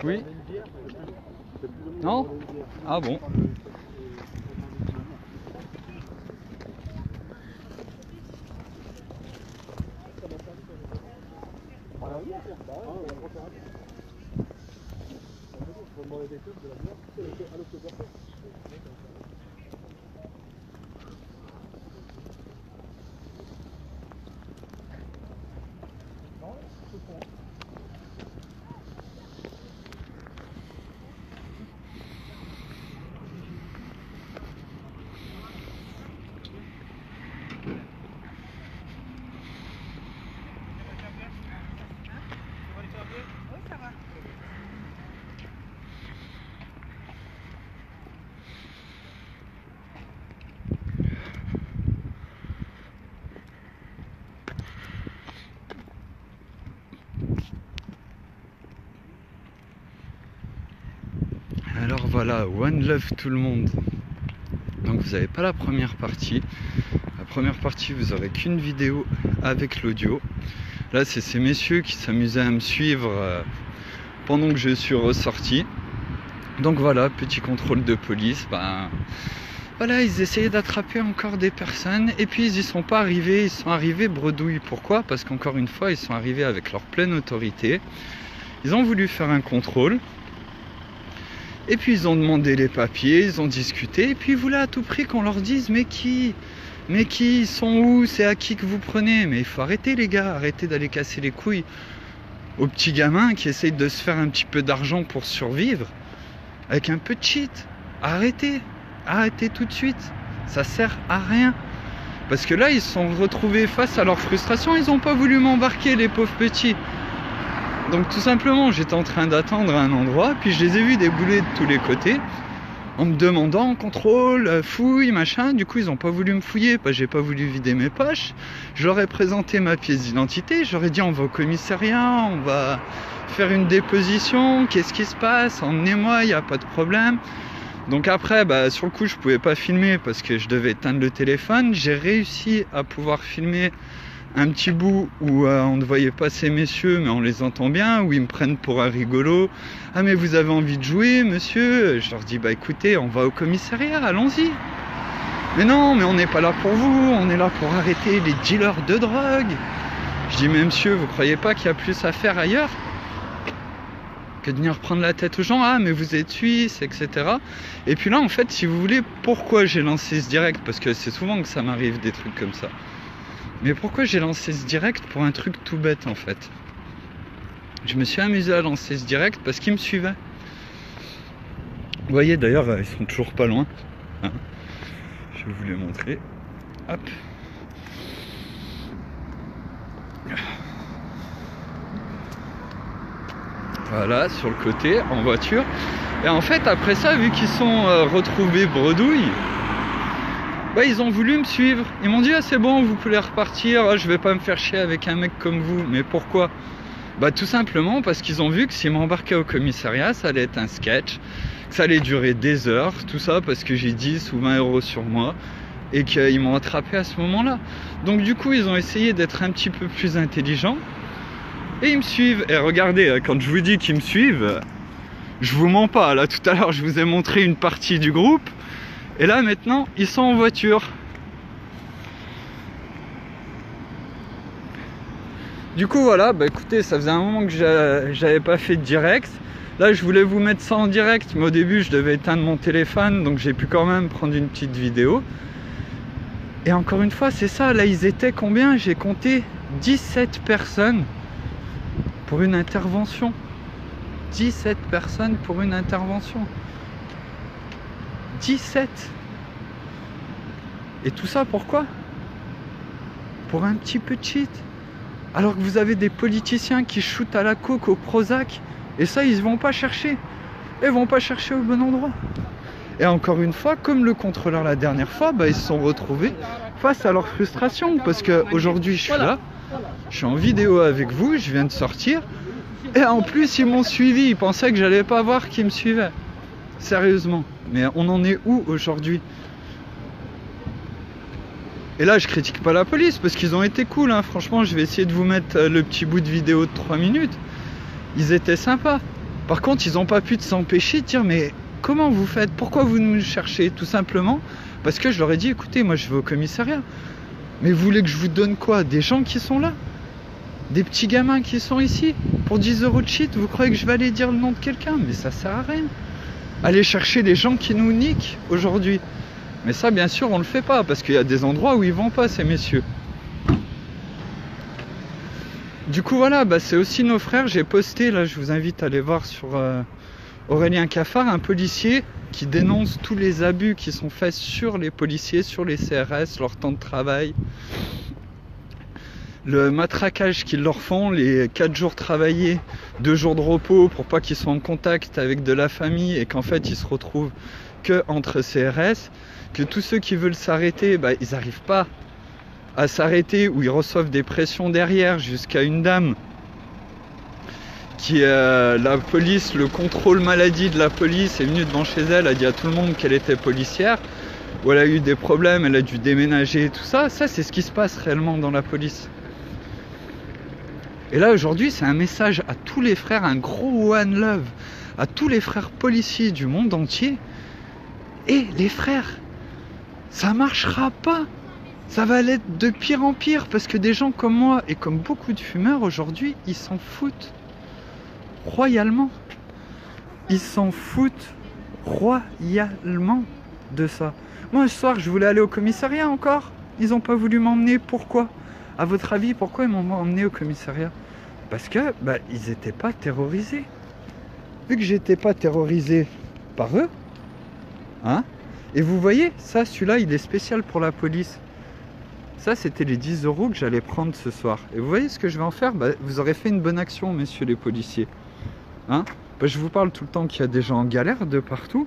Oui. Non? Ah bon. Alors voilà, one love tout le monde. Donc vous n'avez pas la première partie. La première partie, vous aurez qu'une vidéo avec l'audio. Là, c'est ces messieurs qui s'amusaient à me suivre pendant que je suis ressorti. Donc voilà, petit contrôle de police. Voilà, ils essayaient d'attraper encore des personnes. Et puis ils y sont pas arrivés. Ils sont arrivés bredouille. Pourquoi? Parce qu'encore une fois, ils sont arrivés avec leur pleine autorité. Ils ont voulu faire un contrôle. Et puis ils ont demandé les papiers, ils ont discuté, et puis ils voulaient à tout prix qu'on leur dise mais qui ils sont où, c'est à qui que vous prenez? Mais il faut arrêter les gars, arrêtez d'aller casser les couilles aux petits gamins qui essayent de se faire un petit peu d'argent pour survivre avec un peu de cheat. Arrêtez tout de suite, ça sert à rien. Parce que là ils se sont retrouvés face à leur frustration, ils n'ont pas voulu m'embarquer les pauvres petits. Donc tout simplement, j'étais en train d'attendre à un endroit, puis je les ai vus débouler de tous les côtés, en me demandant contrôle, fouille, machin. Du coup, ils n'ont pas voulu me fouiller, parce que j'ai pas voulu vider mes poches. Je leur ai présenté ma pièce d'identité, j'aurais dit on va au commissariat, on va faire une déposition, qu'est-ce qui se passe, emmenez-moi, il n'y a pas de problème. Donc après, sur le coup, je pouvais pas filmer parce que je devais éteindre le téléphone. J'ai réussi à pouvoir filmer un petit bout où on ne voyait pas ces messieurs mais on les entend bien, où ils me prennent pour un rigolo. Ah mais vous avez envie de jouer monsieur? Je leur dis écoutez, on va au commissariat, allons-y. Mais non, mais on n'est pas là pour vous, on est là pour arrêter les dealers de drogue. Je dis mais monsieur, vous croyez pas qu'il y a plus à faire ailleurs que de venir prendre la tête aux gens? Ah mais vous êtes suisse, etc. Et puis là en fait, si vous voulez, pourquoi j'ai lancé ce direct? Parce que c'est souvent que ça m'arrive des trucs comme ça. Mais pourquoi j'ai lancé ce direct? Pour un truc tout bête en fait. Je me suis amusé à lancer ce direct parce qu'ils me suivaient. Vous voyez d'ailleurs, ils sont toujours pas loin. Hein, je vais vous les montrer. Hop. Voilà, sur le côté, en voiture. Et en fait, après ça, vu qu'ils sont retrouvés bredouille, ils ont voulu me suivre. Ils m'ont dit ah c'est bon, vous pouvez repartir, je vais pas me faire chier avec un mec comme vous. Mais pourquoi? Tout simplement parce qu'ils ont vu que s'ils m'embarquaient au commissariat, ça allait être un sketch, que ça allait durer des heures, tout ça parce que j'ai 10 ou 20 euros sur moi et qu'ils m'ont attrapé à ce moment-là. Donc du coup, ils ont essayé d'être un petit peu plus intelligents et ils me suivent. Et regardez, quand je vous dis qu'ils me suivent, je vous mens pas. Là, tout à l'heure, je vous ai montré une partie du groupe. Et là maintenant ils sont en voiture. Du coup voilà, écoutez, ça faisait un moment que j'avais pas fait de direct. Là je voulais vous mettre ça en direct, mais au début je devais éteindre mon téléphone, donc j'ai pu quand même prendre une petite vidéo. Et encore une fois c'est ça, là ils étaient combien? J'ai compté 17 personnes pour une intervention. 17 personnes pour une intervention. 17. Et tout ça pourquoi? Pour un petit peu de cheat. Alors que vous avez des politiciens qui shootent à la coke, au Prozac, et ça ils vont pas chercher. Ils vont pas chercher au bon endroit. Et encore une fois, comme le contrôleur la dernière fois, bah, ils se sont retrouvés face à leur frustration. Parce qu'aujourd'hui, je suis là, je suis en vidéo avec vous, je viens de sortir. Et en plus, ils m'ont suivi, ils pensaient que j'allais pas voir qui me suivait. Sérieusement. Mais on en est où aujourd'hui? Et là, je critique pas la police parce qu'ils ont été cool, hein. Franchement, je vais essayer de vous mettre le petit bout de vidéo de 3 minutes. Ils étaient sympas. Par contre, ils n'ont pas pu s'empêcher de dire mais comment vous faites? Pourquoi vous nous cherchez? Tout simplement parce que je leur ai dit écoutez, moi je vais au commissariat. Mais vous voulez que je vous donne quoi? Des gens qui sont là? Des petits gamins qui sont ici? Pour 10 € de shit, vous croyez que je vais aller dire le nom de quelqu'un? Mais ça sert à rien. Aller chercher les gens qui nous niquent aujourd'hui. Mais ça, bien sûr, on le fait pas, parce qu'il y a des endroits où ils vont pas, ces messieurs. Du coup, voilà, bah, c'est aussi nos frères. J'ai posté, là, je vous invite à aller voir sur Aurélien Cafard, un policier qui dénonce tous les abus qui sont faits sur les policiers, sur les CRS, leur temps de travail. Le matraquage qu'ils leur font, les 4 jours travaillés, 2 jours de repos pour pas qu'ils soient en contact avec de la famille et qu'en fait ils se retrouvent que entre CRS, que tous ceux qui veulent s'arrêter, bah, ils n'arrivent pas à s'arrêter ou ils reçoivent des pressions derrière, jusqu'à une dame qui la police, le contrôle maladie de la police est venu devant chez elle, a dit à tout le monde qu'elle était policière, où elle a eu des problèmes, elle a dû déménager, tout ça, c'est ce qui se passe réellement dans la police. Et là aujourd'hui c'est un message à tous les frères, un gros one love à tous les frères policiers du monde entier. Et les frères, ça marchera pas, ça va aller de pire en pire parce que des gens comme moi et comme beaucoup de fumeurs aujourd'hui, ils s'en foutent royalement. Ils s'en foutent royalement de ça. Moi ce soir je voulais aller au commissariat encore, ils n'ont pas voulu m'emmener, pourquoi? À votre avis, pourquoi ils m'ont emmené au commissariat? Parce que bah, ils n'étaient pas terrorisés. Vu que j'étais pas terrorisé par eux, hein? Et vous voyez, ça, celui-là, il est spécial pour la police. Ça, c'était les 10 € que j'allais prendre ce soir. Et vous voyez ce que je vais en faire? Bah, vous aurez fait une bonne action, messieurs les policiers. Hein? Bah, je vous parle tout le temps qu'il y a des gens en galère de partout.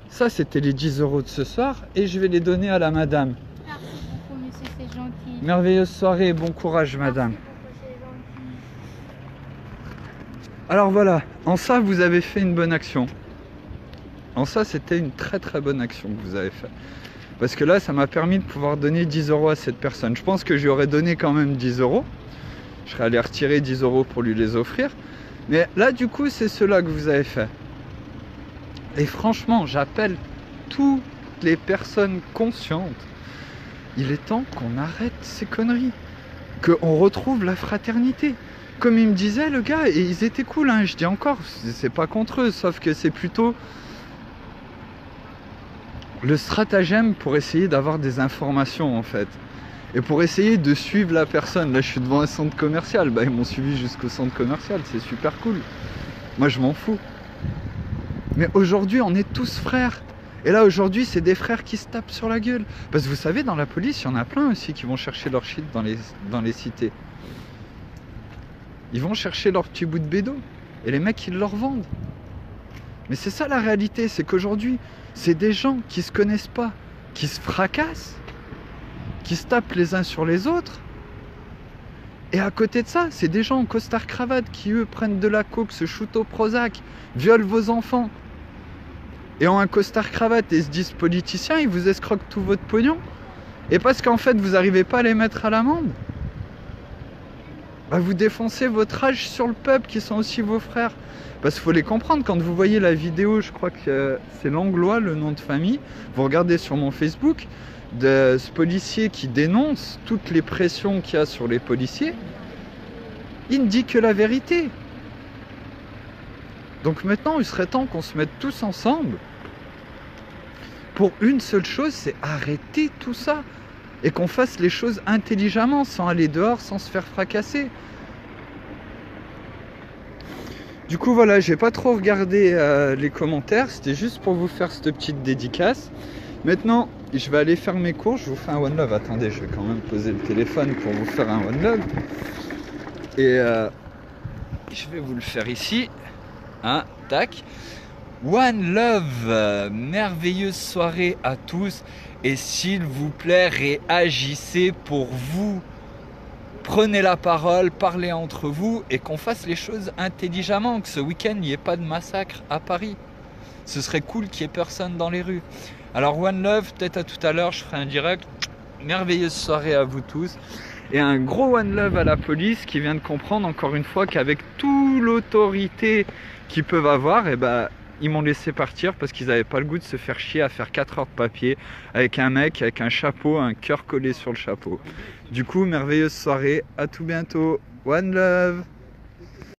Ça, c'était les 10 € de ce soir. Et je vais les donner à la madame. Merci beaucoup, monsieur, c'est gentil. Merveilleuse soirée, bon courage, madame. Alors voilà, en ça, vous avez fait une bonne action. En ça, c'était une très très bonne action que vous avez faite. Parce que là, ça m'a permis de pouvoir donner 10 € à cette personne. Je pense que je lui aurais donné quand même 10 €. Je serais allé retirer 10 € pour lui les offrir. Mais là, du coup, c'est cela que vous avez fait. Et franchement, j'appelle toutes les personnes conscientes. Il est temps qu'on arrête ces conneries. Qu'on retrouve la fraternité. Comme il me disait le gars, et ils étaient cool, hein, je dis encore, c'est pas contre eux, sauf que c'est plutôt le stratagème pour essayer d'avoir des informations en fait. Et pour essayer de suivre la personne. Là je suis devant un centre commercial, bah ils m'ont suivi jusqu'au centre commercial, c'est super cool. Moi je m'en fous. Mais aujourd'hui on est tous frères. Et là aujourd'hui c'est des frères qui se tapent sur la gueule. Parce que vous savez dans la police il y en a plein aussi qui vont chercher leur shit dans les cités. Ils vont chercher leur petit bout de bédo. Et les mecs, ils leur vendent. Mais c'est ça la réalité. C'est qu'aujourd'hui, c'est des gens qui se connaissent pas. Qui se fracassent. Qui se tapent les uns sur les autres. Et à côté de ça, c'est des gens en costard-cravate qui, eux, prennent de la coke, se shootent au Prozac, violent vos enfants. Et ont un costard-cravate et se disent politiciens, ils vous escroquent tout votre pognon. Et parce qu'en fait, vous n'arrivez pas à les mettre à l'amende. Bah vous défoncez votre rage sur le peuple qui sont aussi vos frères. Parce qu'il faut les comprendre, quand vous voyez la vidéo, je crois que c'est Langlois, le nom de famille, vous regardez sur mon Facebook, de ce policier qui dénonce toutes les pressions qu'il y a sur les policiers, il ne dit que la vérité. Donc maintenant, il serait temps qu'on se mette tous ensemble pour une seule chose, c'est arrêter tout ça. Et qu'on fasse les choses intelligemment, sans aller dehors, sans se faire fracasser. Du coup voilà, j'ai pas trop regardé les commentaires, c'était juste pour vous faire cette petite dédicace. Maintenant, je vais aller faire mes cours, je vous fais un one love. Attendez, je vais quand même poser le téléphone pour vous faire un one love. Et je vais vous le faire ici. Hein, tac. One Love, merveilleuse soirée à tous. Et s'il vous plaît, réagissez pour vous. Prenez la parole, parlez entre vous et qu'on fasse les choses intelligemment. Que ce week-end, il n'y ait pas de massacre à Paris. Ce serait cool qu'il n'y ait personne dans les rues. Alors One Love, peut-être à tout à l'heure, je ferai un direct. Merveilleuse soirée à vous tous. Et un gros One Love à la police qui vient de comprendre encore une fois qu'avec toute l'autorité qu'ils peuvent avoir, et ils m'ont laissé partir parce qu'ils n'avaient pas le goût de se faire chier à faire 4 heures de papier avec un mec avec un chapeau, un cœur collé sur le chapeau. Du coup, merveilleuse soirée, à tout bientôt. One Love.